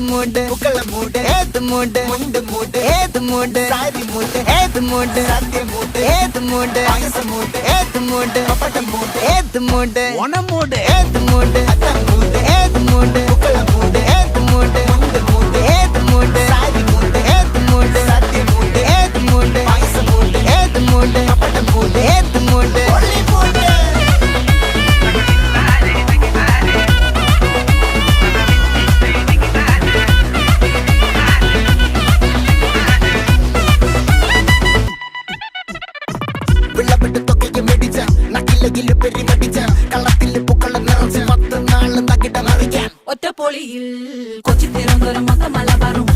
മൂട് പുക്കള മൂട് ഏത് മൂട് മുണ്ട് മൂട് ഏത് മൂട് സാരി മൂട് ഏത് മൂട് സദ്യ മൂട് ഏത് മൂട് പായസ മൂട് ഏത് മൂട് പപ്പടം മൂട് ഏത് മൂട് ഓണം മൂട് ഏത് മൂട് അത്തം മൂട് ഏത് മൂട് പുക്കള മൂട് ഏത് മൂട് മുണ്ട് മൂട് ഏത് മൂട് സാരി മൂട് ഏത് മൂട് സദ്യ മൂട് ഏത് മൂട് പായസ മൂട് ഏത് മൂട് പപ്പടം മൂട് ഏത് മൂട് ഒള്ളി മൂട് ഒറ്റപ്പൊളിയിൽ കൊച്ചി തിരുവനന്തപുരം മൊത്തം മലബാറും